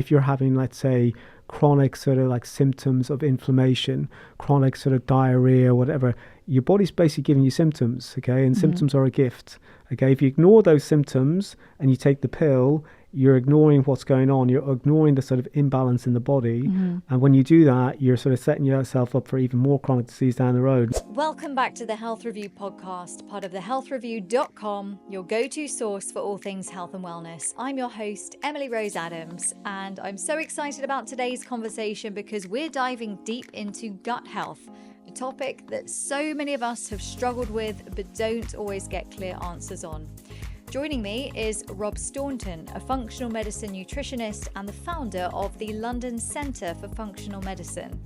If you're having, let's say, chronic sort of like symptoms of inflammation, chronic sort of diarrhea, whatever, your body's basically giving you symptoms, okay? And symptoms are a gift, okay? If you ignore those symptoms and you take the pill, you're ignoring what's going on. You're ignoring the sort of imbalance in the body. And when you do that, you're sort of setting yourself up for even more chronic disease down the road. Welcome back to the Health Review podcast, part of thehealthreview.com, your go-to source for all things health and wellness. I'm your host, Emily Rose Adams, and I'm so excited about today's conversation because we're diving deep into gut health, a topic that so many of us have struggled with but don't always get clear answers on. Joining me is Rob Staunton, a functional medicine nutritionist and the founder of the London Centre for Functional Medicine.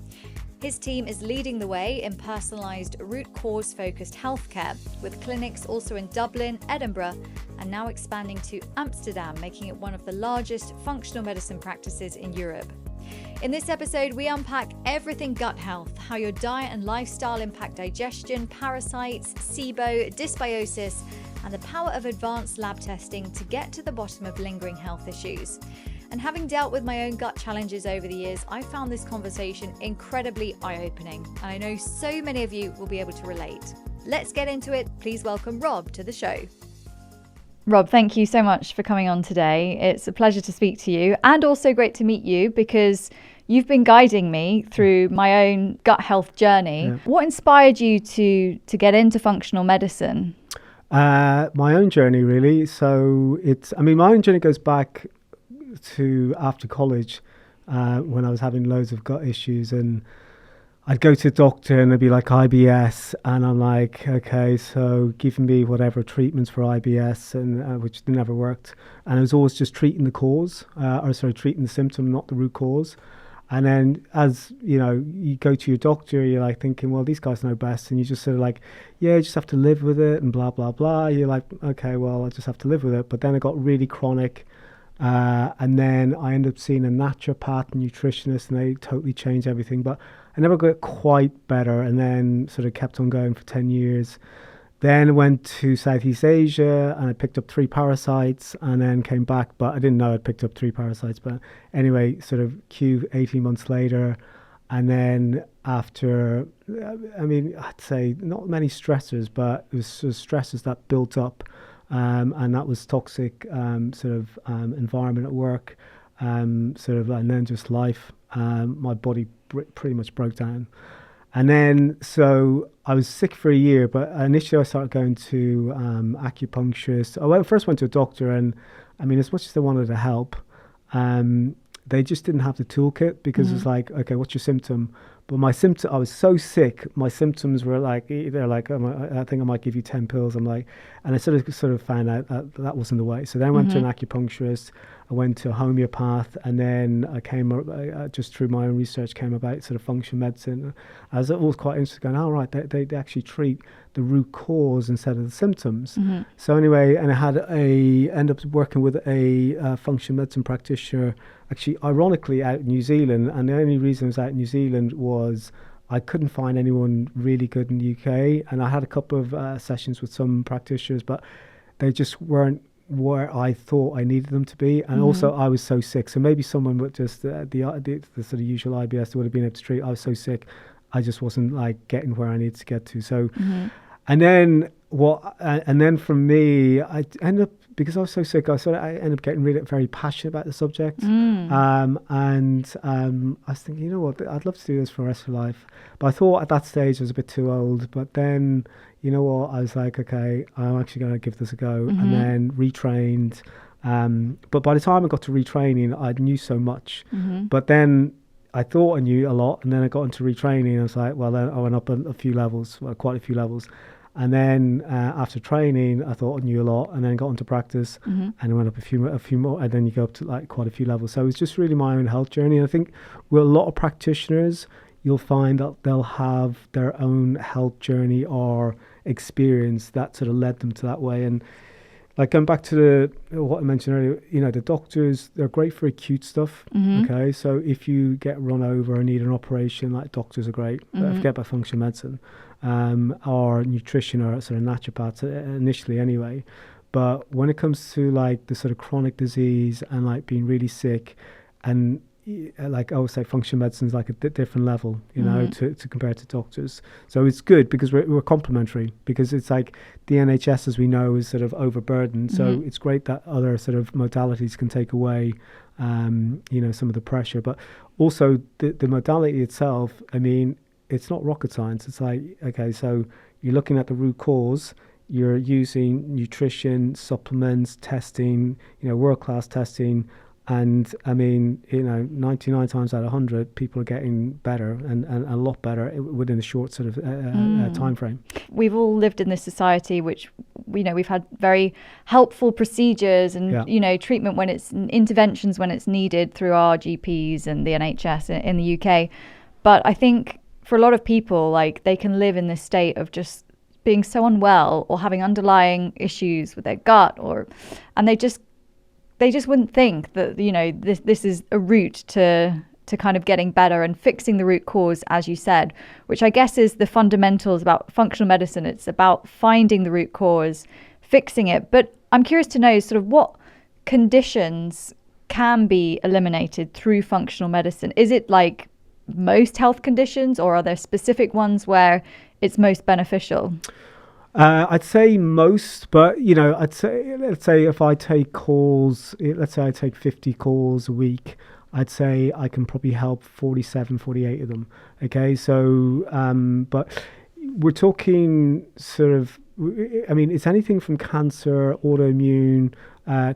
His team is leading the way in personalised root cause focused healthcare, with clinics also in Dublin, Edinburgh, and now expanding to Amsterdam, making it one of the largest functional medicine practices in Europe. In this episode, we unpack everything gut health, how your diet and lifestyle impact digestion, parasites, SIBO, dysbiosis, and the power of advanced lab testing to get to the bottom of lingering health issues. And having dealt with my own gut challenges over the years, I found this conversation incredibly eye-opening, and I know so many of you will be able to relate. Let's get into it. Please welcome Rob to the show. Rob, thank you so much for coming on today. It's a pleasure to speak to you, and also great to meet you because you've been guiding me through my own gut health journey. Yeah. What inspired you to get into functional medicine? My own journey, really. So my own journey goes back to after college, when I was having loads of gut issues, and I'd go to the doctor and it'd be like IBS, and I'm like, okay, so giving me whatever treatments for IBS, and which never worked, and I was always just treating the cause, treating the symptom, not the root cause. And then as you know, you go to your doctor, you're like thinking, well, these guys know best, and you just sort of like, yeah, you just have to live with it and blah blah blah. You're like, okay, well, I just have to live with it. But then it got really chronic, and then I ended up seeing a naturopath and nutritionist, and they totally changed everything. But I never got quite better, and then sort of kept on going for 10 years. Then went to Southeast Asia and I picked up 3 parasites, and then came back, but I didn't know I'd picked up 3 parasites. But anyway, sort of 18 months later, and then after, I'd say not many stressors, but it was sort of stresses that built up, and that was toxic environment at work, and then just life. My body pretty much broke down. And then, so I was sick for a year, but initially I started going to acupuncturists. I first went to a doctor, and as much as they wanted to help, they just didn't have the toolkit, because it's like, okay, what's your symptom? But I was so sick, my symptoms were like, they're like, I think I might give you 10 pills. I'm like, and I sort of found out that wasn't the way. So then I went to an acupuncturist, I went to a homeopath, and then I came just through my own research, came about sort of functional medicine. I was always quite interested, going, oh, right, they actually treat the root cause instead of the symptoms. So anyway, and I ended up working with a functional medicine practitioner, actually ironically out in New Zealand, and the only reason I was out in New Zealand was I couldn't find anyone really good in the UK, and I had a couple of sessions with some practitioners, but they just weren't where I thought I needed them to be, and also I was so sick. So maybe someone with just the sort of usual IBS would have been able to treat. I was so sick, I just wasn't like getting where I needed to get to. So, and then from me, I ended up, because I was so sick, I ended up getting really very passionate about the subject. And I was thinking, you know what, I'd love to do this for the rest of my life. But I thought at that stage I was a bit too old. But then, you know what, I was like, okay, I'm actually going to give this a go. And then retrained. But by the time I got to retraining, I knew so much. But then I thought I knew a lot. And then I got into retraining, and I was like, well, then I went up quite a few levels. And then after training, I thought I knew a lot, and then got into practice, and I went up a few more, and then you go up to like quite a few levels. So it was just really my own health journey. And I think with a lot of practitioners, you'll find that they'll have their own health journey or experience that sort of led them to that way. And like going back to what I mentioned earlier, you know, the doctors, they're great for acute stuff. Okay, so if you get run over and need an operation, like doctors are great. Forget about functional medicine. Or nutrition, or sort of naturopaths initially anyway. But when it comes to like the sort of chronic disease and like being really sick, like I always say, functional medicine is like a different level, you know, to compare to doctors. So it's good because we're complementary, because it's like the NHS, as we know, is sort of overburdened. So it's great that other sort of modalities can take away, you know, some of the pressure. But also the modality itself, I mean, it's not rocket science. It's like, okay, so you're looking at the root cause. You're using nutrition, supplements, testing, you know, world-class testing. And I mean, you know, 99 times out of 100, people are getting better and a lot better within a short sort of time frame. We've all lived in this society, which, you know, we've had very helpful procedures and, you know, treatment when it's interventions when it's needed through our GPs and the NHS in the UK. But I think for a lot of people, like, they can live in this state of just being so unwell or having underlying issues with their gut, and they just wouldn't think that, you know, this is a route to kind of getting better and fixing the root cause, as you said, which I guess is the fundamentals about functional medicine. It's about finding the root cause, fixing it. But I'm curious to know sort of what conditions can be eliminated through functional medicine. Is it like most health conditions, or are there specific ones where it's most beneficial? I'd say most, but, you know, let's say if I take calls, let's say I take 50 calls a week, I'd say I can probably help 47, 48 of them. Okay. So, but we're talking sort of, I mean, it's anything from cancer, autoimmune,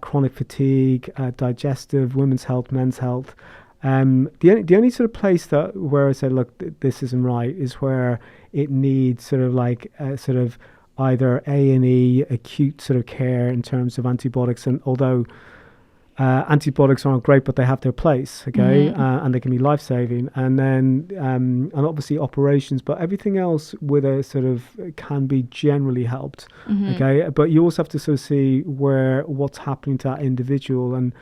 chronic fatigue, digestive, women's health, men's health. The only sort of place where I say, look, this isn't right, is where it needs sort of like sort of either A&E, acute sort of care in terms of antibiotics. And although antibiotics aren't great, but they have their place, okay, and they can be life-saving. And then, and obviously operations, but everything else with a sort of can be generally helped, okay. But you also have to sort of see what's happening to that individual, and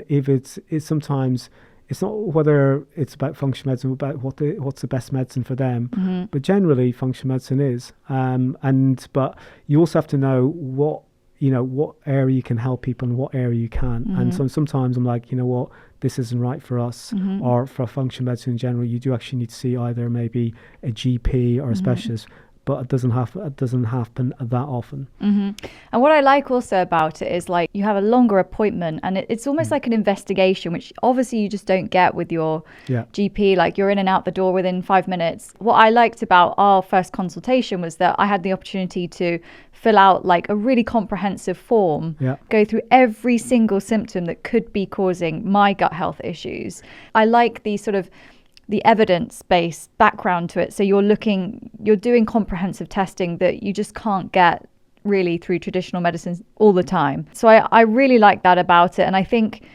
if it's sometimes. It's not whether it's about functional medicine, about what's the best medicine for them, but generally functional medicine is. But you also have to know what area you can help people and what area you can't. And so sometimes I'm like, you know what, this isn't right for us, or for functional medicine in general. You do actually need to see either maybe a GP or a specialist. But it doesn't happen that often. And what I like also about it is, like, you have a longer appointment, and it's almost like an investigation, which obviously you just don't get with your GP. Like, you're in and out the door within 5 minutes. What I liked about our first consultation was that I had the opportunity to fill out like a really comprehensive form, go through every single symptom that could be causing my gut health issues. I like the evidence-based background to it. So you're doing comprehensive testing that you just can't get really through traditional medicines all the time. So I really like that about it. And I think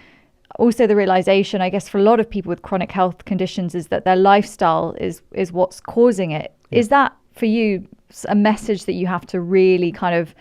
also the realization, I guess, for a lot of people with chronic health conditions, is that their lifestyle is what's causing it. Is that for you a message that you have to really kind of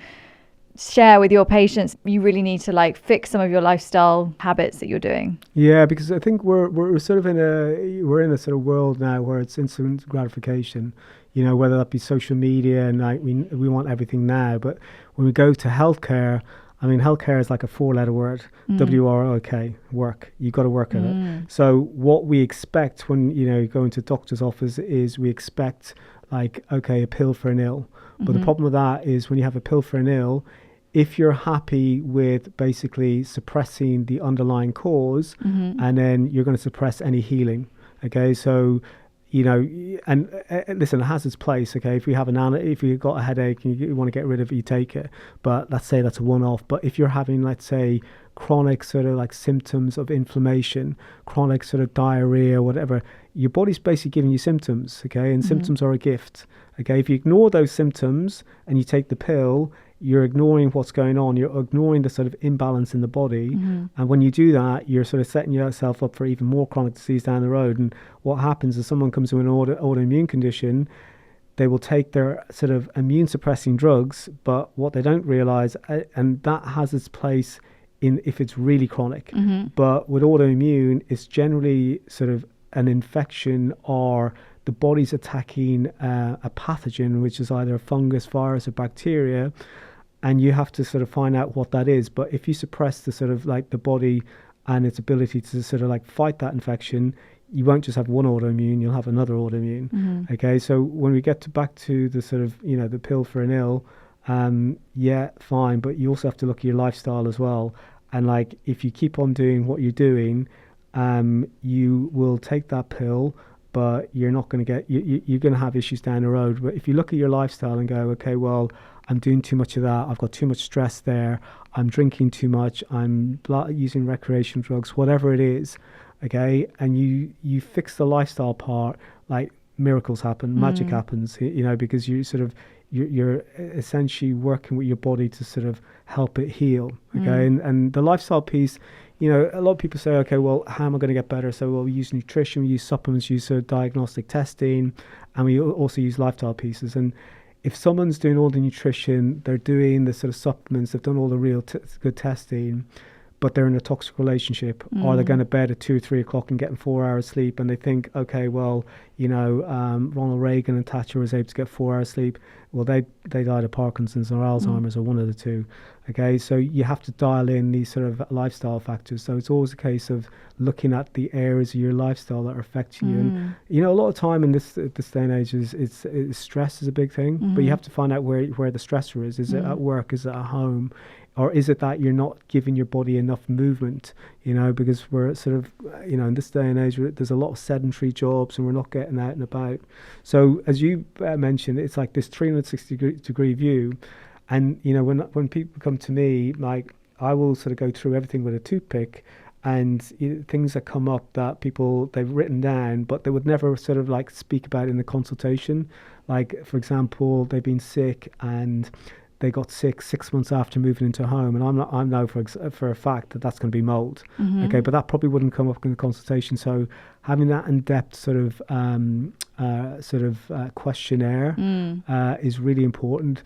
share with your patients? You really need to like fix some of your lifestyle habits that you're doing. Yeah, because I think we're sort of in a sort of world now where it's instant gratification, you know, whether that be social media, and like we want everything now. But when we go to healthcare, I mean, healthcare is like a 4-letter word, WROK, work. You've got to work at it. So what we expect when, you know, you go into a doctor's office is we expect like, okay, a pill for an ill. But the problem with that is when you have a pill for an ill, if you're happy with basically suppressing the underlying cause, and then you're going to suppress any healing. Okay, so, you know, and listen, it has its place. Okay, if you've got a headache and you want to get rid of it, you take it. But let's say that's a one-off. But if you're having, let's say, chronic sort of like symptoms of inflammation, chronic sort of diarrhea, whatever, your body's basically giving you symptoms. Okay, and symptoms are a gift. Okay, if you ignore those symptoms and you take the pill, you're ignoring what's going on. You're ignoring the sort of imbalance in the body. And when you do that, you're sort of setting yourself up for even more chronic disease down the road. And what happens is someone comes with an autoimmune condition, they will take their sort of immune suppressing drugs, but what they don't realize, and that has its place if it's really chronic. But with autoimmune, it's generally sort of an infection, or the body's attacking a pathogen, which is either a fungus, virus, or bacteria. And you have to sort of find out what that is. But if you suppress the sort of like the body and its ability to sort of like fight that infection, you won't just have one autoimmune, you'll have another autoimmune. Okay, so when we get back to the sort of, the pill for an ill, yeah, fine, but you also have to look at your lifestyle as well. And like, if you keep on doing what you're doing, you will take that pill, but you're not going to get, you're going to have issues down the road. But if you look at your lifestyle and go, okay, well, I'm doing too much of that, I've got too much stress there, I'm drinking too much, I'm using recreational drugs, whatever it is, okay, and you fix the lifestyle part, like miracles happen, magic happens, because you're essentially working with your body to sort of help it heal, okay? And the lifestyle piece, a lot of people say, okay, well, how am I going to get better? So, well, we use nutrition, we use supplements, we use sort of diagnostic testing, and we also use lifestyle pieces. And if someone's doing all the nutrition, they're doing the sort of supplements, they've done all the real good testing, but they're in a toxic relationship, or they're going to bed at 2 or 3 o'clock and getting 4 hours sleep, and they think, okay, well, Ronald Reagan and Thatcher was able to get 4 hours sleep. Well, they died of Parkinson's or Alzheimer's or one of the two. Okay, so you have to dial in these sort of lifestyle factors. So it's always a case of looking at the areas of your lifestyle that are affecting you. And a lot of time in this day and age is stress is a big thing, but you have to find out where the stressor is. Is it at work? Is it at home? Or is it that you're not giving your body enough movement, because we're sort of, in this day and age, there's a lot of sedentary jobs and we're not getting out and about. So as you mentioned, it's like this 360-degree view. And, when people come to me, like, I will sort of go through everything with a toothpick, and things that come up that they've written down, but they would never sort of like speak about in the consultation. Like, for example, they've been sick and they got sick 6 months after moving into a home, and I know for a fact that that's going to be mold. Okay, but that probably wouldn't come up in the consultation. So having that in-depth sort of questionnaire is really important.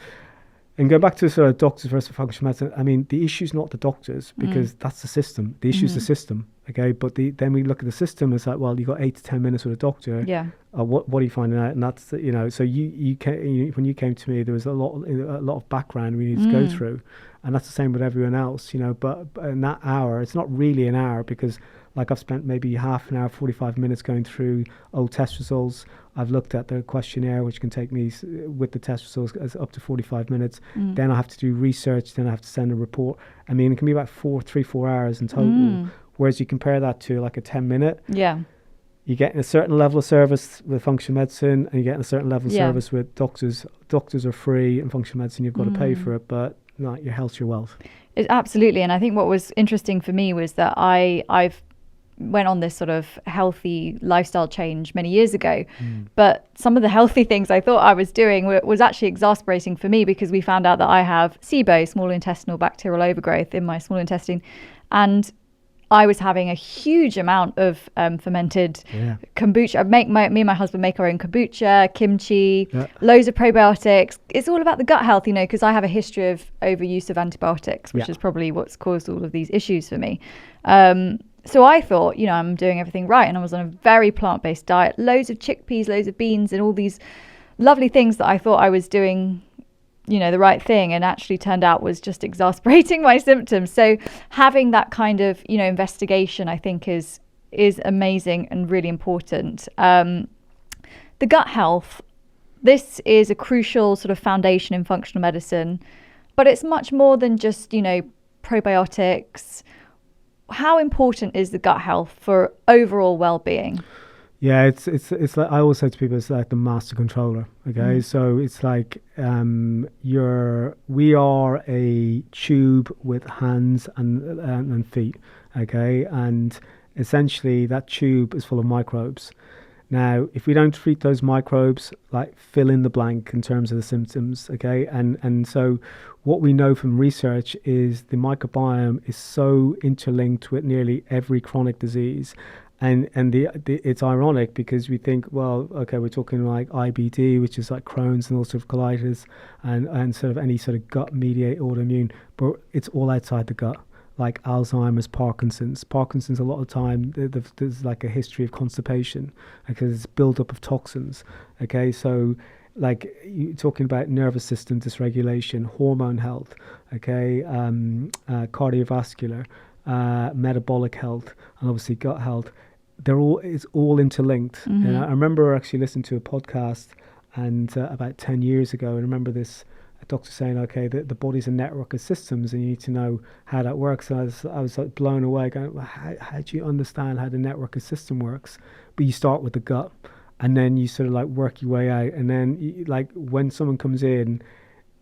And going back to sort of doctors versus functional medicine, I mean, the issue is not the doctors, because that's the system. The issue is the system, okay? But then we look at the system, it's like, well, you got 8 to 10 minutes with a doctor. Yeah. What are you finding out? And that's, so when you came to me, there was a lot of background we needed to go through. And that's the same with everyone else, but in that hour, it's not really an hour, because like I've spent maybe half an hour, 45 minutes going through old test results. I've looked at the questionnaire, which can take me with the test results as up to 45 minutes. Then I have to do research. Then I have to send a report. I mean, it can be about 4 hours in total. Whereas you compare that to like a 10-minute. Yeah. You're getting a certain level of service with functional medicine, and you're getting a certain level of service with doctors. Doctors are free, and functional medicine, you've got to pay for it, but not your health's your wealth. Absolutely. And I think what was interesting for me was that I've went on this sort of healthy lifestyle change many years ago, but some of the healthy things I thought I was doing was actually exasperating for me, because we found out that I have SIBO, small intestinal bacterial overgrowth, in my small intestine, and I was having a huge amount of fermented kombucha. Me and my husband make our own kombucha, kimchi, loads of probiotics. It's all about the gut health, because I have a history of overuse of antibiotics, which is probably what's caused all of these issues for me. So I thought, I'm doing everything right. And I was on a very plant-based diet, loads of chickpeas, loads of beans, and all these lovely things that I thought I was doing, the right thing, and actually turned out was just exasperating my symptoms. So having that kind of, investigation, I think is amazing and really important. The gut health, this is a crucial sort of foundation in functional medicine, but it's much more than just, probiotics. How important is the gut health for overall well-being? Yeah, it's like I always say to people, it's like the master controller. Okay, so it's like we are a tube with hands and feet. Okay, and essentially that tube is full of microbes. Now, if we don't treat those microbes, like fill in the blank in terms of the symptoms, okay? And so what we know from research is the microbiome is so interlinked with nearly every chronic disease. And it's ironic, because we think, well, okay, we're talking like IBD, which is like Crohn's and ulcerative colitis, and sort of any sort of gut-mediated autoimmune, but it's all outside the gut. Like Alzheimer's, Parkinson's, a lot of time there's like a history of constipation, because it's build-up of toxins. Okay, so like you're talking about nervous system dysregulation, hormone health, okay, cardiovascular, metabolic health, and obviously gut health. It's all interlinked. Mm-hmm. I remember actually listening to a podcast and about 10 years ago, and I remember this doctor saying, okay, the body's a network of systems and you need to know how that works. And I was like blown away going, well, how do you understand how the network of system works? But you start with the gut and then you sort of like work your way out. And then like when someone comes in,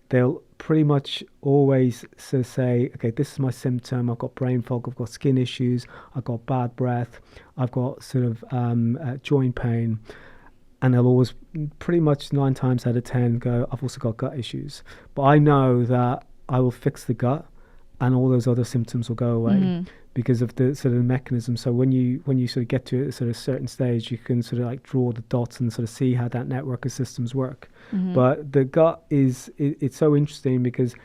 they'll pretty much always say, okay, this is my symptom. I've got brain fog, I've got skin issues, I've got bad breath, I've got sort of joint pain. And they'll always pretty much 9 times out of 10 go, I've also got gut issues. But I know that I will fix the gut and all those other symptoms will go away because of the sort of mechanism. So when you sort of get to a sort of certain stage, you can sort of like draw the dots and sort of see how that network of systems work. But the gut it's so interesting because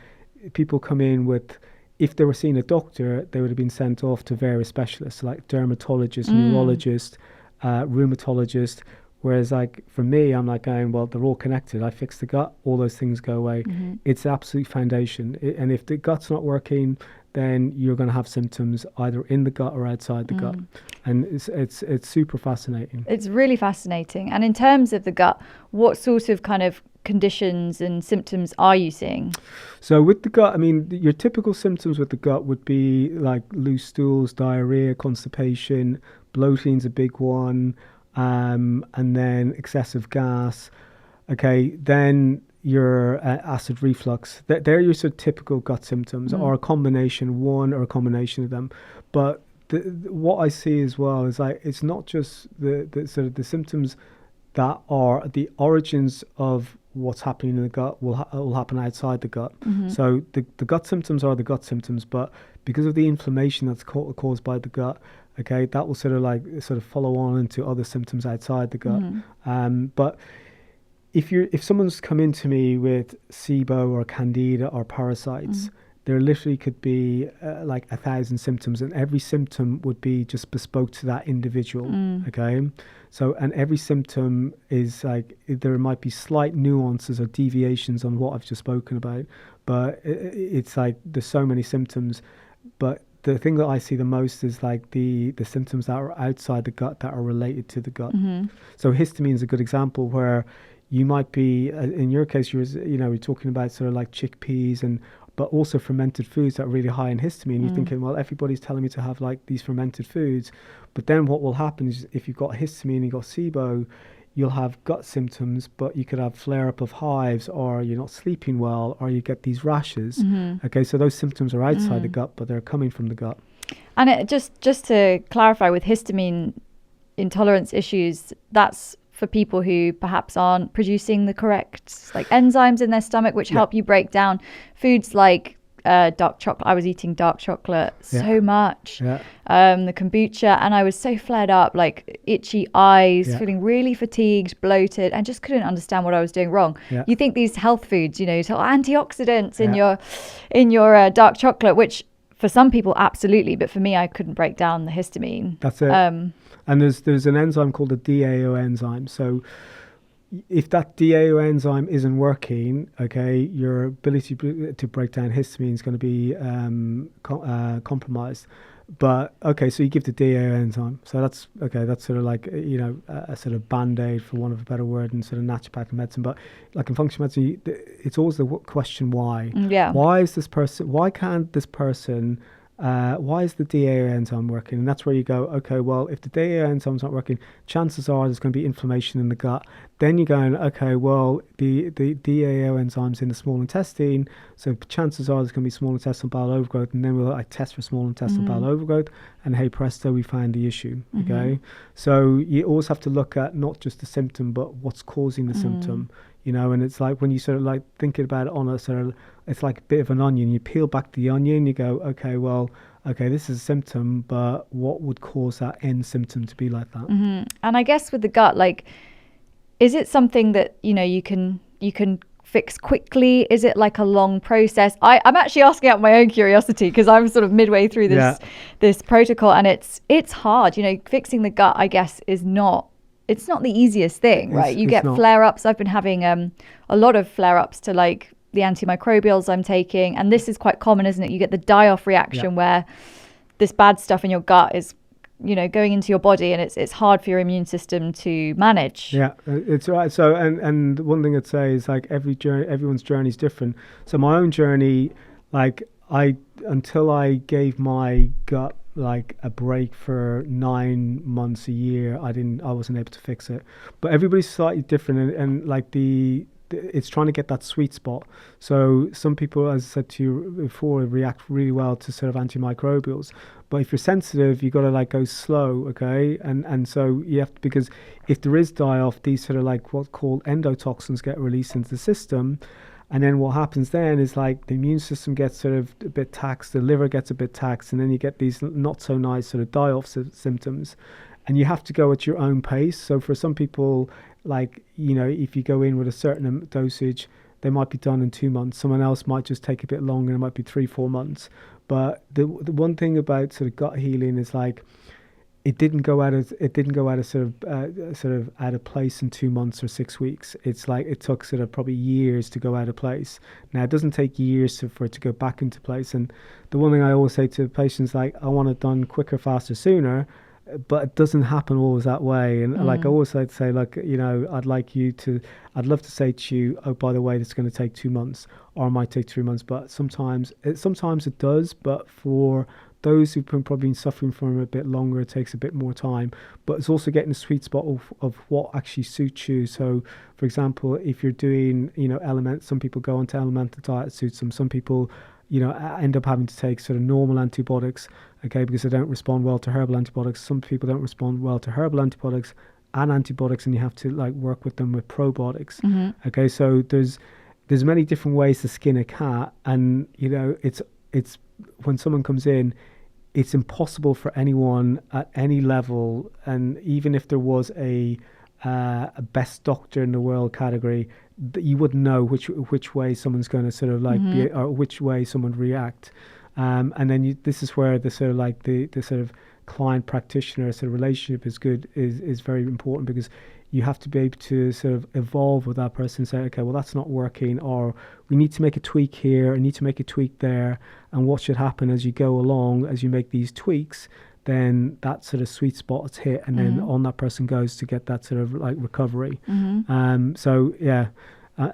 people come in with, if they were seeing a doctor, they would have been sent off to various specialists like dermatologist, neurologist, rheumatologist. Whereas like for me, I'm like going, well, they're all connected. I fix the gut, all those things go away. It's the absolute foundation. And if the gut's not working, then you're going to have symptoms either in the gut or outside the gut. And it's super fascinating. It's really fascinating. And in terms of the gut, what sort of kind of conditions and symptoms are you seeing? So with the gut, I mean, your typical symptoms with the gut would be like loose stools, diarrhea, constipation, bloating's a big one. And then excessive gas. Okay, then your acid reflux. They're your sort of typical gut symptoms, or a combination of them. But what I see as well is like it's not just the sort of the symptoms that are the origins of what's happening in the gut will happen outside the gut. So the gut symptoms are the gut symptoms, but because of the inflammation that's caused by the gut, okay, that will sort of follow on into other symptoms outside the gut. But if someone's come into me with SIBO or candida or parasites, there literally could be like 1,000 symptoms, and every symptom would be just bespoke to that individual. Okay, so and every symptom is like there might be slight nuances or deviations on what I've just spoken about, but it's like there's so many symptoms. But the thing that I see the most is like the symptoms that are outside the gut that are related to the gut. So histamine is a good example where you might be, in your case, you're talking about sort of like chickpeas but also fermented foods that are really high in histamine. You're thinking, well, everybody's telling me to have like these fermented foods. But then what will happen is if you've got histamine and you've got SIBO, you'll have gut symptoms, but you could have flare-up of hives, or you're not sleeping well, or you get these rashes. Okay, so those symptoms are outside the gut, but they're coming from the gut. And it just to clarify, with histamine intolerance issues, that's for people who perhaps aren't producing the correct like enzymes in their stomach, which help you break down foods like dark chocolate. I was eating dark chocolate so much, the kombucha, and I was so flared up, like itchy eyes, feeling really fatigued, bloated, and just couldn't understand what I was doing wrong. You think these health foods, antioxidants in your dark chocolate, which for some people absolutely, but for me, I couldn't break down the histamine. That's it. And there's an enzyme called the DAO enzyme. So if that DAO enzyme isn't working, okay, your ability to break down histamine is going to be compromised. But okay, so you give the DAO enzyme. So that's sort of like a sort of band-aid, for want of a better word, in sort of naturopathic medicine. But like in functional medicine, it's always the question why. Why is this person? Why can't this person? Why is the DAO enzyme working? And that's where you go, okay, well, if the DAO enzyme's not working, chances are there's going to be inflammation in the gut. Then you're going, okay, well, the DAO enzyme's in the small intestine, so chances are there's going to be small intestinal bowel overgrowth, and then we'll test for small intestinal bowel overgrowth, and hey presto, we find the issue. Okay, so you always have to look at not just the symptom, but what's causing the symptom. And it's like when you sort of like thinking about it on a sort of, it's like a bit of an onion. You peel back the onion, you go, okay, this is a symptom, but what would cause that end symptom to be like that? And I guess with the gut, like, is it something that, you can fix quickly? Is it like a long process? I'm actually asking out my own curiosity because I'm sort of midway through this protocol, and it's hard. Fixing the gut, I guess, it's not the easiest thing, right? You get flare-ups. I've been having a lot of flare-ups to like the antimicrobials I'm taking, and this is quite common, isn't it? You get the die-off reaction where this bad stuff in your gut is, you know, going into your body, and it's hard for your immune system to manage. Yeah, it's right. So, and one thing I'd say is like everyone's journey is different. So my own journey, like until I gave my gut like a break for 9 months, a year, I wasn't able to fix it. But everybody's slightly different, and like it's trying to get that sweet spot. So some people, as I said to you before, react really well to sort of antimicrobials. But if you're sensitive, you got to like go slow, okay? And so you have to, because if there is die-off, these sort of like what's called endotoxins get released into the system. And then what happens then is like the immune system gets sort of a bit taxed, the liver gets a bit taxed, and then you get these not so nice sort of die-off symptoms. And you have to go at your own pace. So for some people, like, you know, if you go in with a certain dosage, they might be done in 2 months. Someone else might just take a bit longer, it might be 3-4 months. But the one thing about sort of gut healing is like it didn't go out of sort of out of place in 2 months or 6 weeks. It's like it took sort of probably years to go out of place. Now it doesn't take years for it to go back into place. And the one thing I always say to patients, like, I want it done quicker, faster, sooner. But it doesn't happen always that way. And like I always like to say, like, you know, I'd love to say to you, oh, by the way, it's going to take 2 months, or it might take 3 months. But sometimes it does. But for those who've probably been suffering from it a bit longer, it takes a bit more time. But it's also getting the sweet spot of what actually suits you. So, for example, if you're doing, you know, some people go onto elemental diet, suits them. Some people, you know, end up having to take sort of normal antibiotics, okay, because they don't respond well to herbal antibiotics. Some people don't respond well to herbal antibiotics and antibiotics, and you have to like work with them with probiotics. Okay, so there's many different ways to skin a cat, and you know, it's when someone comes in, it's impossible for anyone at any level, and even if there was a best doctor in the world category, you wouldn't know which way someone's going to sort of like be, or which way someone react. And then this is where the sort of like the sort of client practitioner sort of relationship is very important, because you have to be able to sort of evolve with that person and say, okay, well, that's not working, or we need to make a tweak here, I need to make a tweak there. And what should happen as you go along, as you make these tweaks, then that sort of sweet spot is hit, and then on that person goes to get that sort of like recovery. So yeah,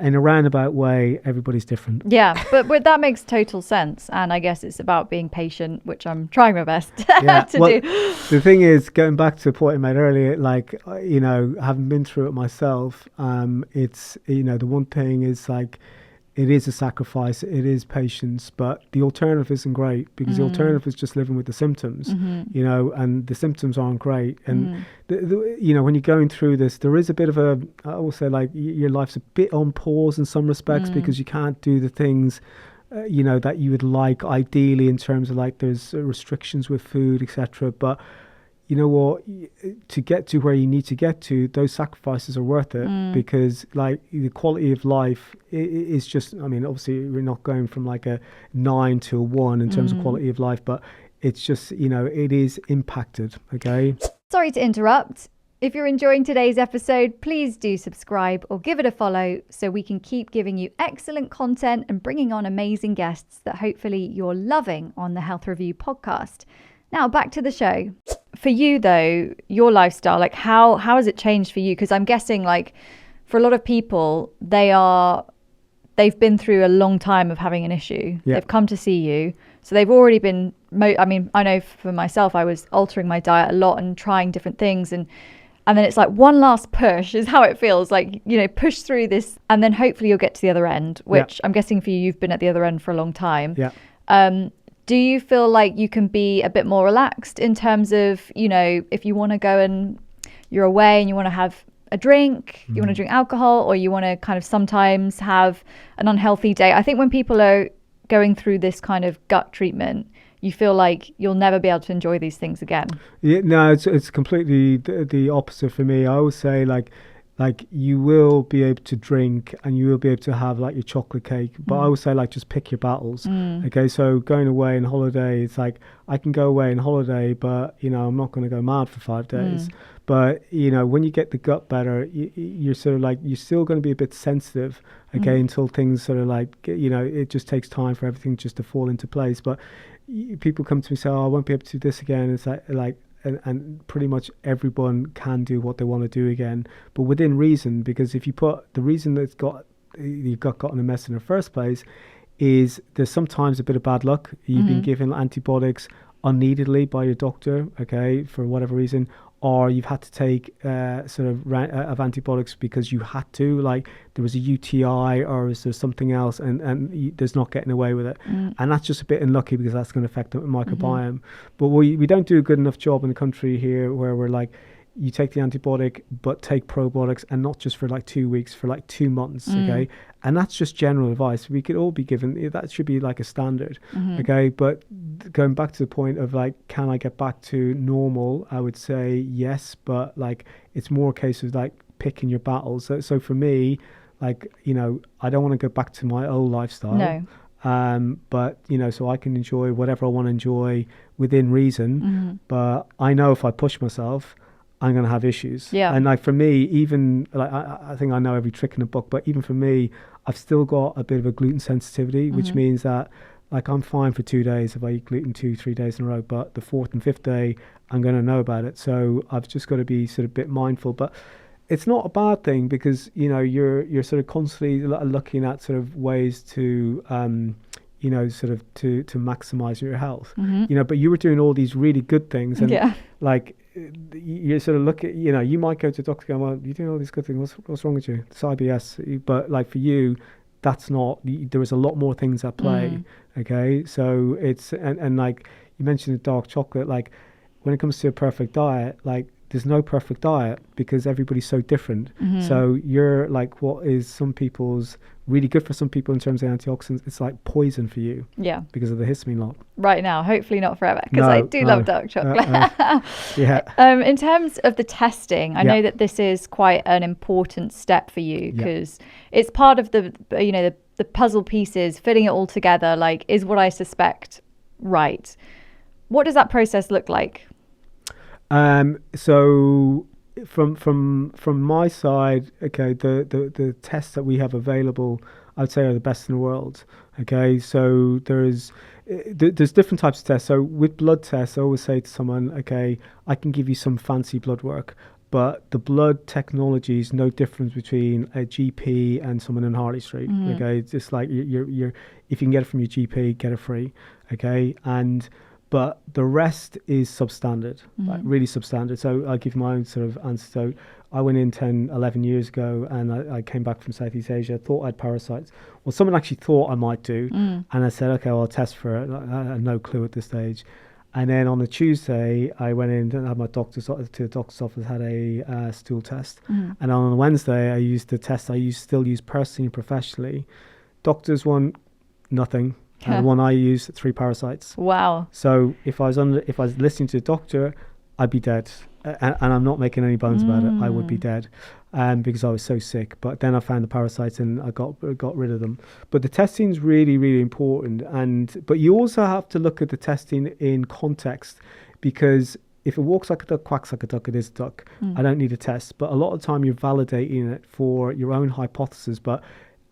in a roundabout way, everybody's different. Yeah, but that makes total sense. And I guess it's about being patient, which I'm trying my best to do. The thing is, going back to the point I made earlier, like, you know, having been through it myself, it's, you know, the one thing is like, it is a sacrifice, it is patience, but the alternative isn't great, because the alternative is just living with the symptoms, you know, and the symptoms aren't great. And, you know, when you're going through this, there is a bit of I will say, like, your life's a bit on pause in some respects, because you can't do the things, you know, that you would like ideally, in terms of like there's restrictions with food, etc. But you know what, to get to where you need to get to, those sacrifices are worth it, because like the quality of life is just, I mean, obviously we're not going from like a 9 to a 1 in terms of quality of life, but it's just, you know, it is impacted. Okay. Sorry to interrupt. If you're enjoying today's episode, please do subscribe or give it a follow, so we can keep giving you excellent content and bringing on amazing guests that hopefully you're loving on the Health Review podcast. Now back to the show. For you though, your lifestyle, like how has it changed for you? Because I'm guessing, like, for a lot of people, they've been through a long time of having an issue. Yeah. They've come to see you, so they've already been. I mean, I know for myself, I was altering my diet a lot and trying different things, and then it's like one last push is how it feels. Like, you know, push through this, and then hopefully you'll get to the other end. Which I'm guessing for you, you've been at the other end for a long time. Yeah. Do you feel like you can be a bit more relaxed in terms of, you know, if you want to go and you're away and you want to have a drink, you want to drink alcohol, or you want to kind of sometimes have an unhealthy day? I think when people are going through this kind of gut treatment, you feel like you'll never be able to enjoy these things again. Yeah, no, it's completely the opposite for me. I always say, like you will be able to drink and you will be able to have like your chocolate cake, but I would say, like, just pick your battles. Okay, so going away on holiday, it's like I can go away on holiday, but you know, I'm not going to go mad for 5 days. But you know, when you get the gut better, you're sort of like, you're still going to be a bit sensitive, okay, until things sort of like, you know, it just takes time for everything just to fall into place. But people come to me and say, "Oh, I won't be able to do this again." It's and pretty much everyone can do what they want to do again, but within reason. Because if you put the reason that's you've gotten a mess in the first place, is there's sometimes a bit of bad luck. You've been given antibiotics unneededly by your doctor, okay, for whatever reason, or you've had to take of antibiotics because you had to, like there was a UTI or is there something else, and there's not getting away with it. And that's just a bit unlucky because that's going to affect the microbiome. But we don't do a good enough job in the country here where we're like, you take the antibiotic, but take probiotics, and not just for like 2 weeks, for like 2 months, okay? And that's just general advice. We could all be given, that should be like a standard, okay? But going back to the point of like, can I get back to normal? I would say yes, but like, it's more a case of like picking your battles. So for me, like, you know, I don't want to go back to my old lifestyle. No. But, you know, so I can enjoy whatever I want to enjoy within reason. But I know if I push myself, I'm going to have issues. Yeah. And like for me, even like I think I know every trick in the book, but even for me, I've still got a bit of a gluten sensitivity, which means that like I'm fine for 2 days if I eat gluten 2-3 days in a row, but the 4th and 5th day, I'm going to know about it. So I've just got to be sort of a bit mindful. But it's not a bad thing because, you know, you're sort of constantly looking at sort of ways to, you know, sort of to maximize your health, you know, but you were doing all these really good things. And like, you sort of look at, you know, you might go to a doctor going, well, you're doing all these good things. What's wrong with you? It's IBS. But like for you, that's not, there was a lot more things at play. Okay. So it's, and like you mentioned the dark chocolate, like when it comes to a perfect diet, like there's no perfect diet because everybody's so different. So you're like, what is some people's really good for some people in terms of antioxidants, it's like poison for you. Yeah. Because of the histamine lot. Right now, hopefully not forever, because I do love dark chocolate. Yeah. In terms of the testing, I know that this is quite an important step for you because it's part of the, you know, the puzzle pieces, fitting it all together, like, is what I suspect right. What does that process look like? So from my side, okay, the tests that we have available, I'd say are the best in the world. Okay, so there's different types of tests. So with blood tests, I always say to someone, okay, I can give you some fancy blood work, but the blood technology is no difference between a GP and someone in Harley Street. Okay, it's just like you're if you can get it from your GP, get it free. Okay, but the rest is substandard, like really substandard. So I'll give my own sort of answer. So I went in 10, 11 years ago and I came back from Southeast Asia, thought I had parasites. Well, someone actually thought I might do. And I said, okay, well, I'll test for it. I had no clue at this stage. And then on the Tuesday, I went in and had my doctor's office, had a stool test. And on the Wednesday, I used the test still use personally and professionally. Doctor's one, nothing. And the one I used, 3 parasites. Wow. So if I was listening to the doctor, I'd be dead. And I'm not making any bones about it. I would be dead because I was so sick. But then I found the parasites and I got rid of them. But the testing is really, really important. But you also have to look at the testing in context, because if it walks like a duck, quacks like a duck, it is a duck. I don't need a test. But a lot of the time you're validating it for your own hypothesis. But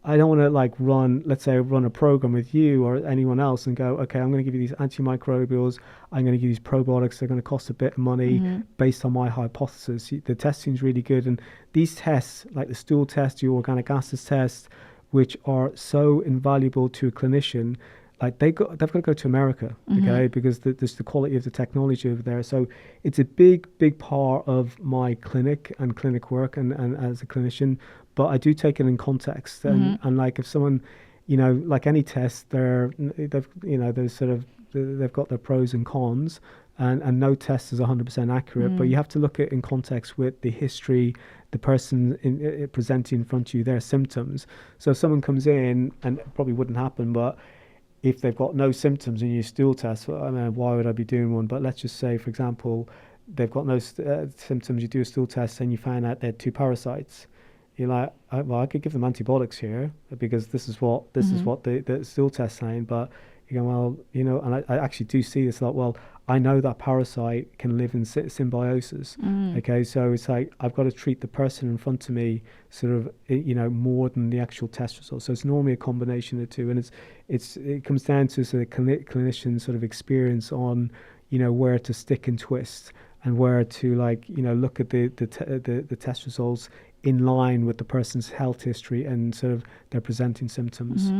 I don't want to like run a program with you or anyone else and go, okay, I'm going to give you these antimicrobials, I'm going to give you these probiotics, they're going to cost a bit of money based on my hypothesis. The testing is really good. And these tests, like the stool test, your organic acids test, which are so invaluable to a clinician, like they've got to go to America, okay, because there's the quality of the technology over there. So it's a big part of my clinic and clinic work and as a clinician. But I do take it in context, and like if someone, you know, like any test, they've got their pros and cons, and no test is 100% accurate. But you have to look at it in context with the history, the person presenting in front of you, their symptoms. So if someone comes in, and it probably wouldn't happen, but if they've got no symptoms and you stool test, well, I mean, why would I be doing one? But let's just say, for example, they've got no symptoms, you do a stool test and you find out they had 2 parasites. You're like, well, I could give them antibiotics here because this is what the stool test saying. But you go, well, you know, and I actually do see this a lot. Well, I know that parasite can live in symbiosis. Okay, so it's like I've got to treat the person in front of me sort of, more than the actual test result. So it's normally a combination of the two, and it comes down to sort of clinician sort of experience on, where to stick and twist, and where to look at the test results in line with the person's health history and sort of their presenting symptoms.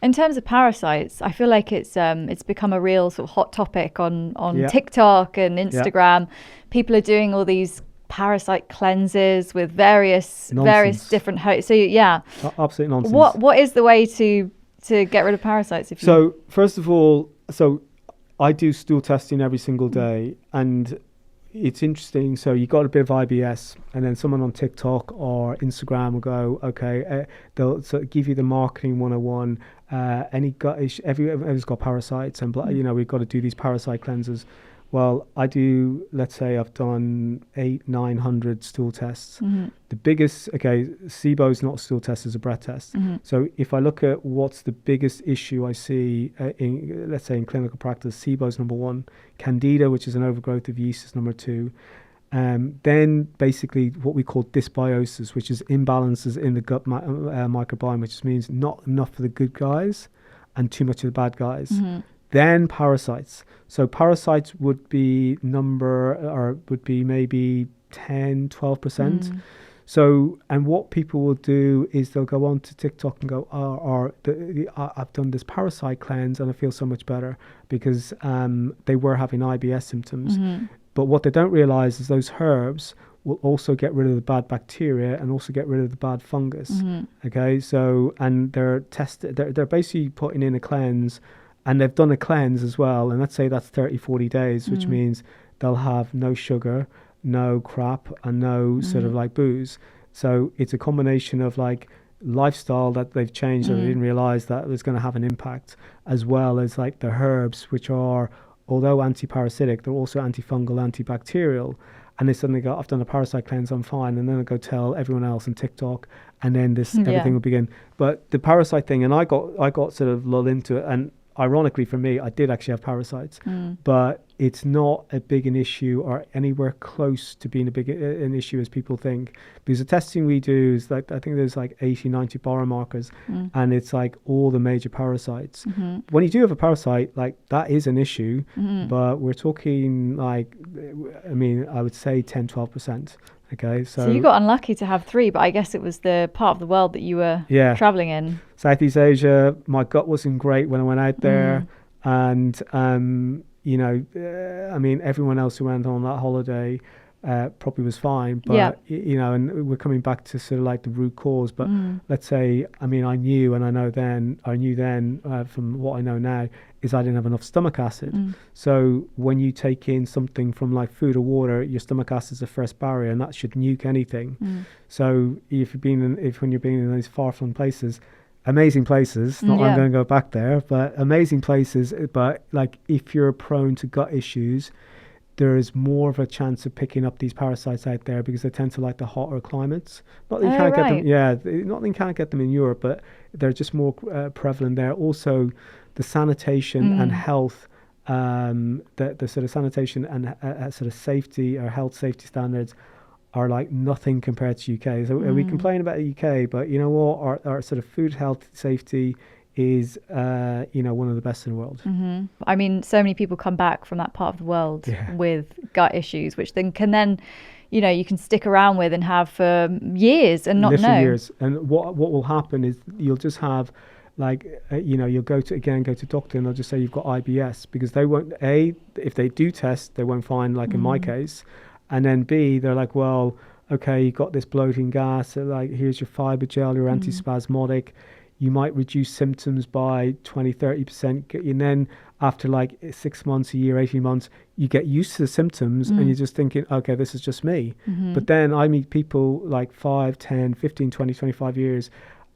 In terms of parasites, I feel like it's become a real sort of hot topic on Yeah. TikTok and Instagram. People are doing all these parasite cleanses with various different hosts. So Absolute nonsense. What is the way to get rid of parasites? So first of all, I do stool testing every single day, and it's interesting. So you got a bit of IBS, and then someone on TikTok or Instagram will go, okay, they'll sort of give you the marketing 101. Any gut issue, everyone's got parasites, and we've got to do these parasite cleanses. Well, I do, let's say I've done 800-900 stool tests. The biggest, SIBO is not a stool test, it's a breath test. So if I look at what's the biggest issue I see let's say in clinical practice, SIBO is number one. Candida, which is an overgrowth of yeast, is number two. Then basically what we call dysbiosis, which is imbalances in the gut microbiome, which means not enough of the good guys and too much of the bad guys. Then parasites. So parasites would be maybe 10, 12%. So, and what people will do is they'll go on to TikTok and go, I've done this parasite cleanse and I feel so much better, because they were having IBS symptoms. But what they don't realize is those herbs will also get rid of the bad bacteria and also get rid of the bad fungus. Okay, so, and they're basically putting in a cleanse, and they've done a cleanse as well. And let's say that's 30, 40 days, which means they'll have no sugar, no crap, and no sort of like booze. So it's a combination of like lifestyle that they've changed that they didn't realize that was going to have an impact, as well as like the herbs, which are, although anti-parasitic, they're also antifungal, antibacterial. And they suddenly go, I've done a parasite cleanse, I'm fine. And then I go tell everyone else on TikTok, and then everything will begin. But the parasite thing, and I got sort of lulled into it. And ironically for me, I did actually have parasites, but it's not a big an issue or anywhere close to being an issue as people think, because the testing we do is like, I think there's like 80, 90 biomarkers, and it's like all the major parasites. When you do have a parasite, like that is an issue, but we're talking like, I would say 10, 12%. Okay, so you got unlucky to have 3, but I guess it was the part of the world that you were traveling in. Southeast Asia. My gut wasn't great when I went out there, and everyone else who went on that holiday probably was fine, but and we're coming back to sort of like the root cause. But let's say, I knew then from what I know now, is I didn't have enough stomach acid. So when you take in something from like food or water, your stomach acid is the first barrier, and that should nuke anything. So when you're being in these far-flung places, amazing places, not I'm going to go back there, but amazing places, but like if you're prone to gut issues, there is more of a chance of picking up these parasites out there, because they tend to like the hotter climates. Not that you can't get them, not that you can't get them in Europe, but they're just more prevalent there. Also, the sanitation and health, the sort of sanitation and sort of safety or health safety standards are like nothing compared to UK. So we complain about the UK, but you know what? Our sort of food health safety is one of the best in the world. So many people come back from that part of the world with gut issues, which you can stick around with and have for years and not know. Years. And what will happen is you'll just have you'll go to doctor, and they'll just say you've got IBS, because they won't, if they do test, they won't find, like in my case, and then B, they're like, well, okay, you got this bloating gas, so like here's your fiber gel, your antispasmodic. You might reduce symptoms by 20, 30%. And then after like 6 months, a year, 18 months, you get used to the symptoms and you're just thinking, okay, this is just me. But then I meet people like 5, 10, 15, 20, 25 years.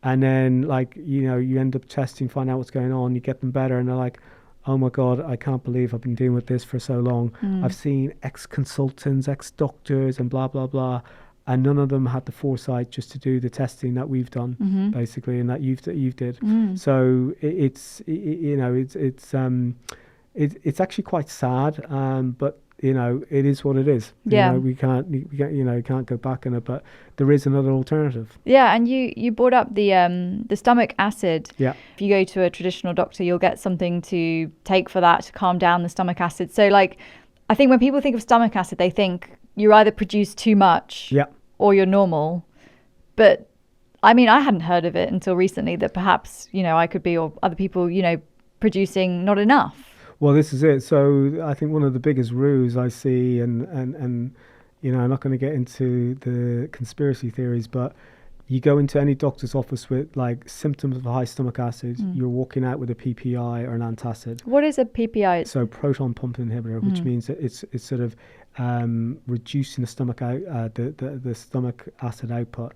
And then you end up testing, find out what's going on. You get them better. And they're like, oh my God, I can't believe I've been dealing with this for so long. I've seen ex-consultants, ex-doctors and blah, blah, blah. And none of them had the foresight just to do the testing that we've done, basically, and that you did. So it's actually quite sad, but it is what it is. Yeah. We can't can't go back on it, but there is another alternative. Yeah, and you brought up the stomach acid. Yeah. If you go to a traditional doctor, you'll get something to take for that to calm down the stomach acid. So like, I think when people think of stomach acid, they think you either produce too much or you're normal. But I mean, I hadn't heard of it until recently that perhaps, I could be, or other people, producing not enough. Well, this is it. So I think one of the biggest rues I see, and I'm not going to get into the conspiracy theories, but you go into any doctor's office with like symptoms of high stomach acid, you're walking out with a PPI or an antacid. What is a PPI? So proton pump inhibitor, which means that it's sort of reducing the stomach the stomach acid output.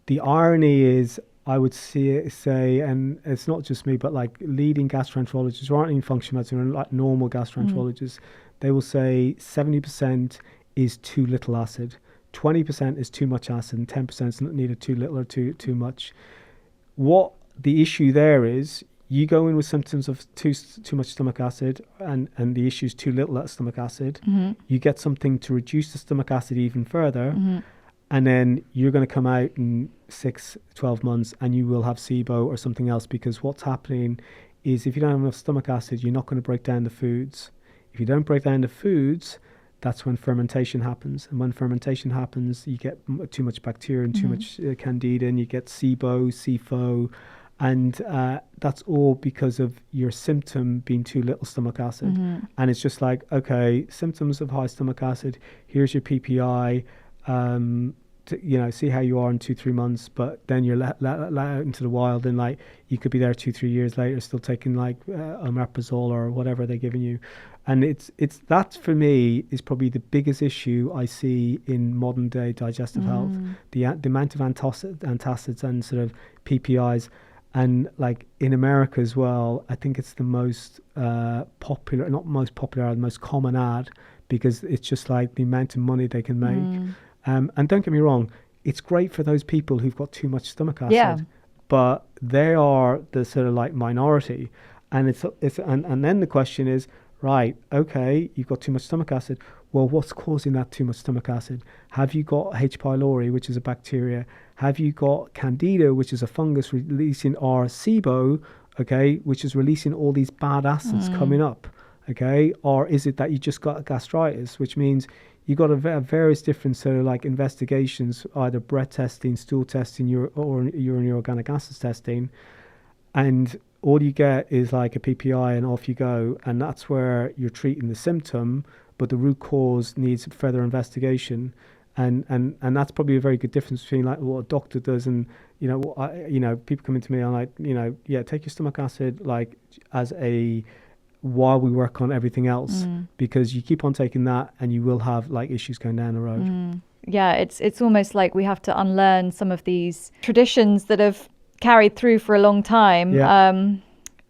The irony is, I would say, and it's not just me, but like leading gastroenterologists who aren't even functional medicine, like normal gastroenterologists, they will say 70% is too little acid, 20% is too much acid, and 10% is neither too little or too much. What the issue there is, you go in with symptoms of too much stomach acid, and the issue is too little stomach acid. You get something to reduce the stomach acid even further. And then you're going to come out in 6-12 months and you will have SIBO or something else, because what's happening is if you don't have enough stomach acid, you're not going to break down the foods. If you don't break down the foods, that's when fermentation happens. And when fermentation happens, you get too much bacteria and too much candida, and you get SIBO, SIFO, and that's all because of your symptom being too little stomach acid. And it's just like, okay, symptoms of high stomach acid, here's your PPI, see how you are in 2-3 months, but then you're let out into the wild, and like you could be there 2-3 years later still taking like omeprazole or whatever they're giving you. And it's that for me is probably the biggest issue I see in modern day digestive health, the amount of antacids and sort of PPIs. And like in America as well, I think it's the most popular, not most popular, the most common ad, because it's just like the amount of money they can make. And don't get me wrong, it's great for those people who've got too much stomach acid, but they are the sort of like minority. And and then the question is, right, okay, you've got too much stomach acid. Well, what's causing that too much stomach acid? Have you got H. pylori, which is a bacteria? Have you got candida, which is a fungus releasing, or SIBO, okay, which is releasing all these bad acids coming up, okay? Or is it that you just got gastritis, which means you got various different sort of like investigations, either breath testing, stool testing, or urinary organic acids testing, and all you get is like a PPI and off you go. And that's where you're treating the symptom, but the root cause needs further investigation. And that's probably a very good difference between like what a doctor does and, people come into me and like, take your stomach acid like as a, while we work on everything else, because you keep on taking that and you will have like issues going down the road. Yeah, it's almost like we have to unlearn some of these traditions that have carried through for a long time.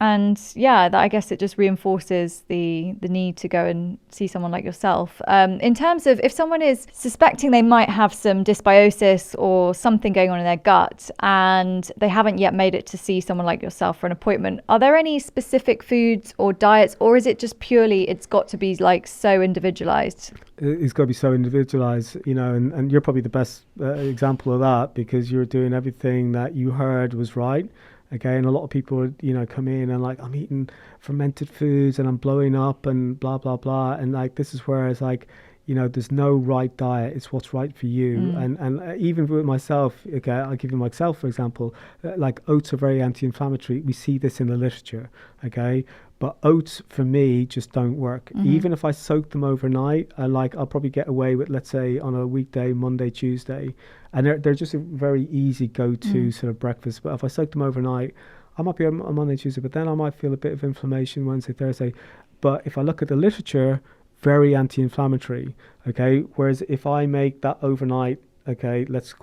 I guess it just reinforces the need to go and see someone like yourself. In terms of if someone is suspecting they might have some dysbiosis or something going on in their gut and they haven't yet made it to see someone like yourself for an appointment, are there any specific foods or diets, or is it just purely it's got to be like so individualized? It's got to be so individualized, and you're probably the best example of that, because you're doing everything that you heard was right. Okay, and a lot of people, come in and like, I'm eating fermented foods and I'm blowing up and blah, blah, blah. And like, this is where it's like, there's no right diet. It's what's right for you. And even with myself, okay, I'll give you myself, for example, like oats are very anti-inflammatory. We see this in the literature, okay? But oats for me just don't work. Even if I soak them overnight, I'll probably get away with, let's say, on a weekday, Monday, Tuesday. And they're just a very easy go-to sort of breakfast. But if I soak them overnight, I might be on Monday, Tuesday, but then I might feel a bit of inflammation Wednesday, Thursday. But if I look at the literature, very anti-inflammatory, okay? Whereas if I make that overnight, okay, let's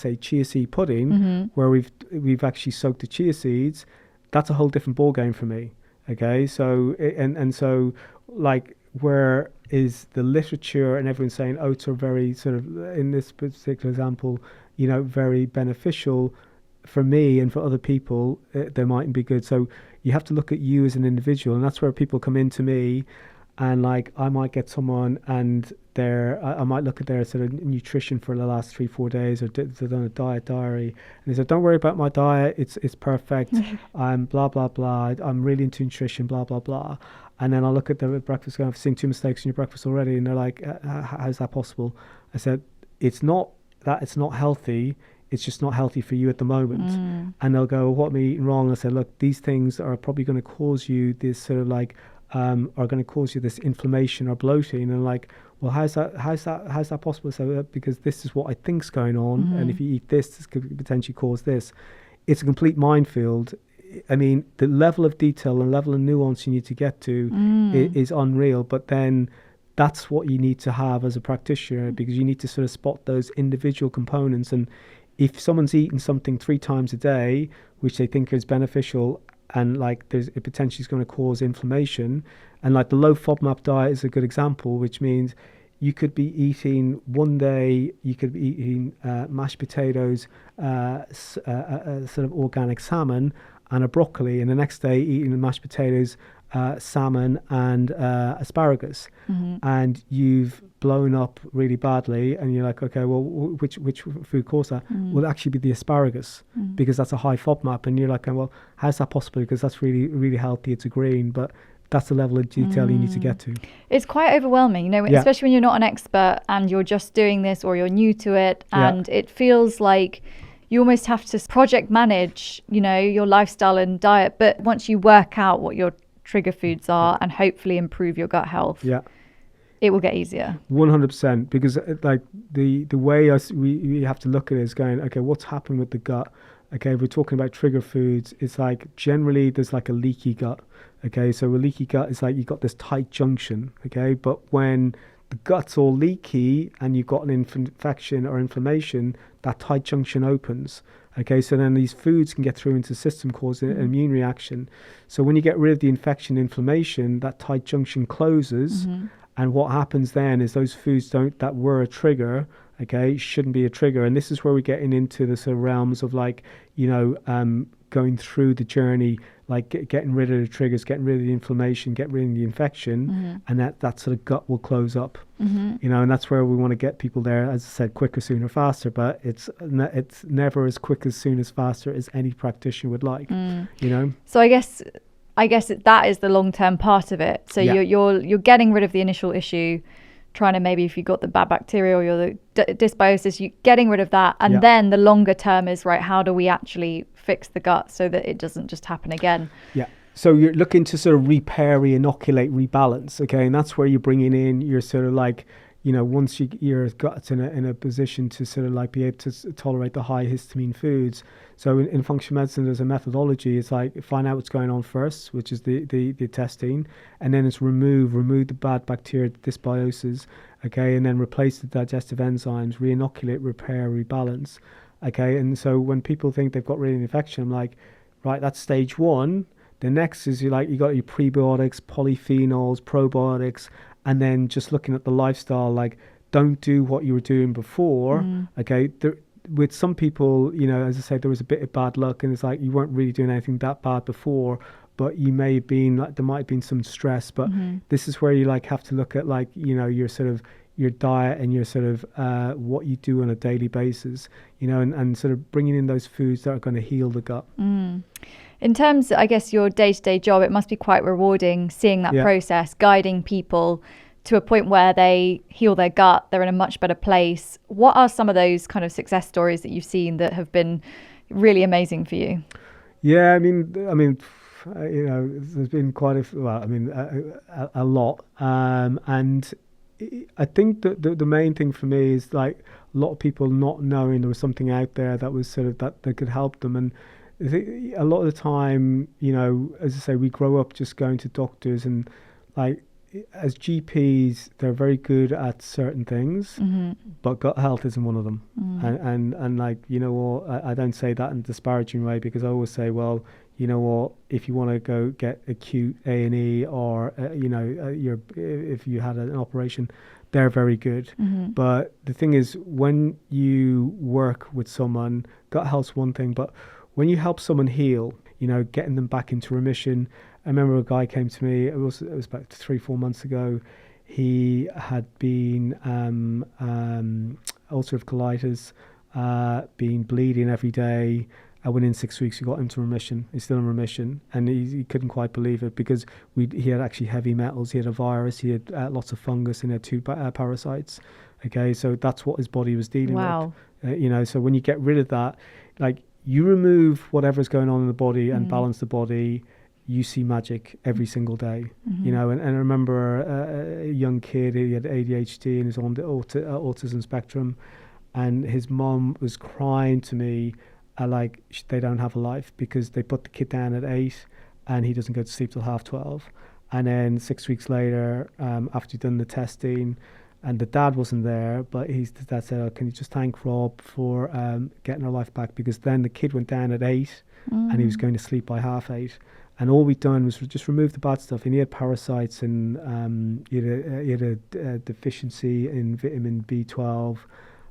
say chia seed pudding, where we've actually soaked the chia seeds, that's a whole different ball game for me. Okay, so so like, where is the literature and everyone's saying oats are very sort of, in this particular example, very beneficial for me, and for other people they mightn't be good. So you have to look at you as an individual. And that's where people come into me, and like I might get someone and I might look at their sort of nutrition for the last 3-4 days, or they've done a diet diary, and they said, don't worry about my diet, it's perfect. I'm blah blah blah, I'm really into nutrition, blah blah blah. And then I look at their breakfast going, I've seen 2 mistakes in your breakfast already, and they're like, how's that possible? I said, it's not that it's not healthy, it's just not healthy for you at the moment. And they'll go, what am I eating wrong? I said, look, these things are probably going to cause you this sort of like are going to cause you this inflammation or bloating. And like, well, how's that possible? So because this is what I think's going on, and if you eat this could potentially cause this. It's a complete minefield. I mean, the level of detail and level of nuance you need to get to is unreal. But then that's what you need to have as a practitioner, because you need to sort of spot those individual components. And if someone's eating something 3 times a day, which they think is beneficial, and like it potentially is going to cause inflammation, and like the low FODMAP diet is a good example, which means you could be eating one day, you could be eating mashed potatoes, sort of organic salmon and a broccoli, and the next day eating the mashed potatoes, salmon and asparagus, and you've blown up really badly, and you're like, okay, well, which food caused that? Will actually be the asparagus, because that's a high FODMAP, and you're like, well, how's that possible? Because that's really, really healthy, it's a green, but that's the level of detail you need to get to. It's quite overwhelming, you know, especially when you're not an expert and you're just doing this, or you're new to it, and it feels like you almost have to project manage, you know, your lifestyle and diet. But once you work out what your trigger foods are and hopefully improve your gut health, it will get easier. 100%, because like the way we have to look at it is going, okay, what's happened with the gut? Okay, if we're talking about trigger foods, it's like generally there's like a leaky gut. Okay, so a leaky gut is like you've got this tight junction. Okay, but when the gut's all leaky and you've got an infection or inflammation, that tight junction opens. Okay, so then these foods can get through into the system, causing an immune reaction. So when you get rid of the infection, inflammation, that tight junction closes. And what happens then is those foods that were a trigger, okay, shouldn't be a trigger. And this is where we're getting into the sort of realms of like, you know, going through the journey, like getting rid of the triggers, getting rid of the inflammation, getting rid of the infection, and that sort of gut will close up. You know, and that's where we want to get people there, as I said, quicker, sooner, faster. But it's never as quick as soon as faster as any practitioner would like. You know. So I guess that is the long-term part of it. So you're getting rid of the initial issue, trying to maybe, if you've got the bad bacteria or you're the dysbiosis, you getting rid of that, and then the longer term is, right, how do we actually fix the gut so that it doesn't just happen again? So you're looking to sort of repair, re-inoculate, rebalance, okay, and that's where you're bringing in your sort of like, you know, once your gut's in a position to sort of like be able to tolerate the high histamine foods. So in functional medicine, there's a methodology. It's like find out what's going on first, which is the testing, and then it's remove the bad bacteria, dysbiosis, okay, and then replace the digestive enzymes, re-inoculate, repair, rebalance, okay. And so when people think they've got rid of the infection, I'm like, right, that's stage 1. The next is you got your prebiotics, polyphenols, probiotics, and then just looking at the lifestyle, like don't do what you were doing before. Okay, with some people, you know, as I said, there was a bit of bad luck, and it's like you weren't really doing anything that bad before, but you may have been like there might have been some stress. But this is where you like have to look at like, you know, your sort of your diet and your sort of what you do on a daily basis, you know, and sort of bringing in those foods that are going to heal the gut. In terms, I guess, your day-to-day job, it must be quite rewarding seeing that process, guiding people to a point where they heal their gut, they're in a much better place. What are some of those kind of success stories that you've seen that have been really amazing for you? Yeah, I mean, you know, there's been quite a lot. And I think that the main thing for me is like a lot of people not knowing there was something out there that was sort of that could help them. And I think a lot of the time, you know, as I say, we grow up just going to doctors, and like as GPs, they're very good at certain things, but gut health isn't one of them. And like, you know what, I don't say that in a disparaging way, because I always say, well, you know what, if you want to go get acute A&E or, you know, if you had an operation, they're very good. But the thing is, when you work with someone, gut health's one thing, but when you help someone heal, getting them back into remission. I remember a guy came to me, it was about 3-4 months ago. He had been ulcerative colitis, been bleeding every day. Within 6 weeks, we got him to remission. He's still in remission, and he couldn't quite believe it because he had actually heavy metals. He had a virus. He had lots of fungus, and he had 2 parasites. Okay, so that's what his body was dealing with. So when you get rid of that, like you remove whatever's going on in the body and balance the body, you see magic every single day. And I remember a young kid. He had ADHD and is on the autism spectrum, and his mom was crying to me. Like they don't have a life because they put the kid down at 8 and he doesn't go to sleep till 12:30. And then 6 weeks later, after he'd done the testing, and the dad wasn't there, but the dad said, can you just thank Rob for getting her life back? Because then the kid went down at 8 and he was going to sleep by 8:30. And all we'd done was just remove the bad stuff. And he had parasites and he had a deficiency in vitamin B12,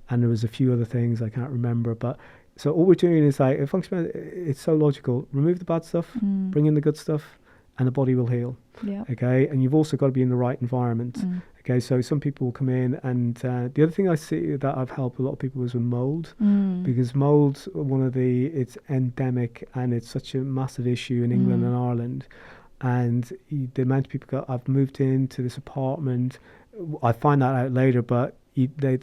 and there was a few other things I can't remember, but so all we're doing is like it's so logical. Remove the bad stuff, bring in the good stuff, and the body will heal. Yeah. Okay. And you've also got to be in the right environment. Okay. So some people will come in, and the other thing I see that I've helped a lot of people is with mold, because mold's it's endemic and it's such a massive issue in England and Ireland. And the amount of people I've moved into this apartment, I find that out later, but they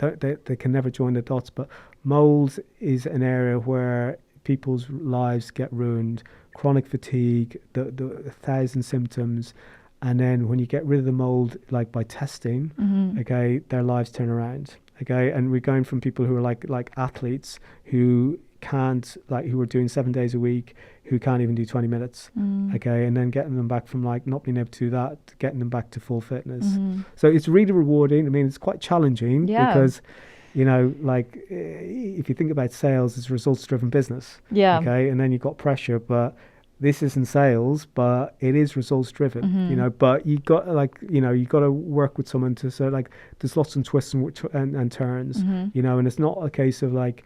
can never join the dots. But mold is an area where people's lives get ruined. Chronic fatigue, the 1,000 symptoms, and then when you get rid of the mold, like by testing, okay, their lives turn around. Okay, and we're going from people who are like athletes who were doing 7 days a week, who can't even do 20 minutes. Okay, and then getting them back from like not being able to do that to getting them back to full fitness. So it's really rewarding. I mean, it's quite challenging because if you think about sales, it's a results-driven business. Yeah. Okay, and then you've got pressure, but this isn't sales, but it is results-driven. But you got you got to work with someone to there's lots of twists and turns. And it's not a case of like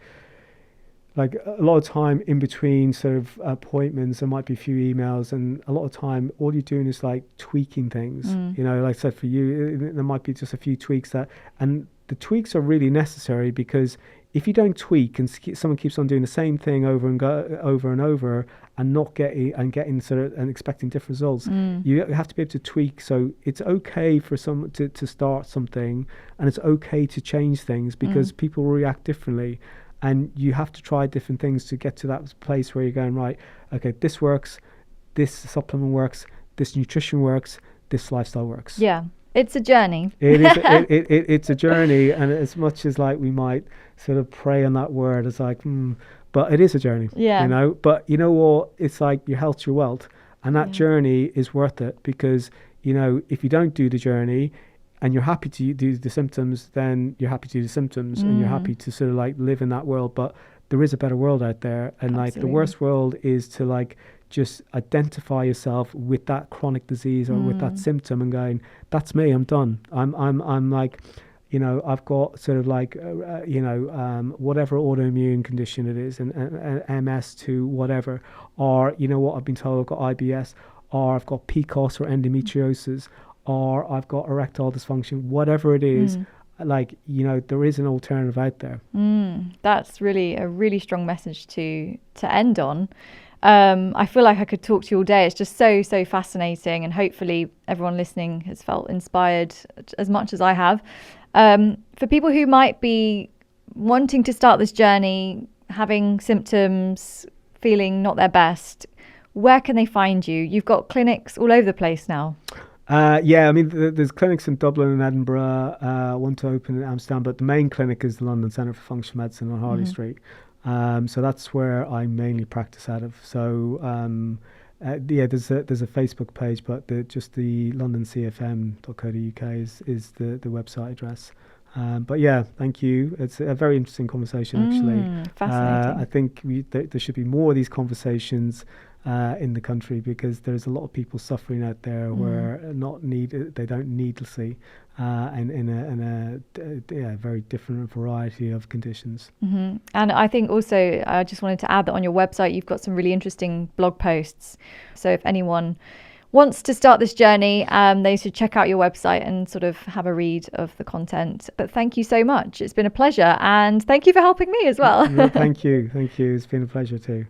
a lot of time in between sort of appointments, there might be a few emails, and a lot of time all you're doing is like tweaking things. Like I said, for you, there might be just a few tweaks and the tweaks are really necessary, because if you don't tweak and someone keeps on doing the same thing over and over and not getting sort of and expecting different results, you have to be able to tweak. So it's okay for someone to start something, and it's okay to change things because people react differently. And you have to try different things to get to that place where you're going, right, okay, this works, this supplement works, this nutrition works, this lifestyle works. Yeah, it's a journey. It is. It's a journey, and as much as like we might sort of pray on that word, it's like, but it is a journey. Yeah. But you know what? It's like your health's your wealth, and that journey is worth it, because if you don't do the journey, and you're happy to do the symptoms, then you're happy to do the symptoms, and you're happy to sort of like live in that world. But there is a better world out there, and Absolutely. Like the worst world is to like just identify yourself with that chronic disease or with that symptom and going, that's me, I'm done. I'm like, I've got sort of like, whatever autoimmune condition it is, and MS to whatever, or what I've been told, I've got IBS, or I've got PCOS or endometriosis, or I've got erectile dysfunction, whatever it is, there is an alternative out there. That's really a really strong message to end on. I feel like I could talk to you all day. It's just so fascinating, and hopefully everyone listening has felt inspired as much as I have. For people who might be wanting to start this journey, having symptoms, feeling not their best, where can they find you? You've got clinics all over the place now. I mean, there's clinics in Dublin and Edinburgh, one to open in Amsterdam, but the main clinic is the London Centre for Functional Medicine on Harley Street. So that's where I mainly practice out of. So there's a Facebook page, but just the londoncfm.co.uk is the website address. But yeah, thank you. It's a very interesting conversation, actually. Fascinating. I think there should be more of these conversations. in the country, because there's a lot of people suffering out there where they don't needlessly, and in a very different variety of conditions. Mm-hmm. And I think also, I just wanted to add that on your website, you've got some really interesting blog posts. So if anyone wants to start this journey, they should check out your website and sort of have a read of the content. But thank you so much. It's been a pleasure. And thank you for helping me as well. Well, thank you. It's been a pleasure too.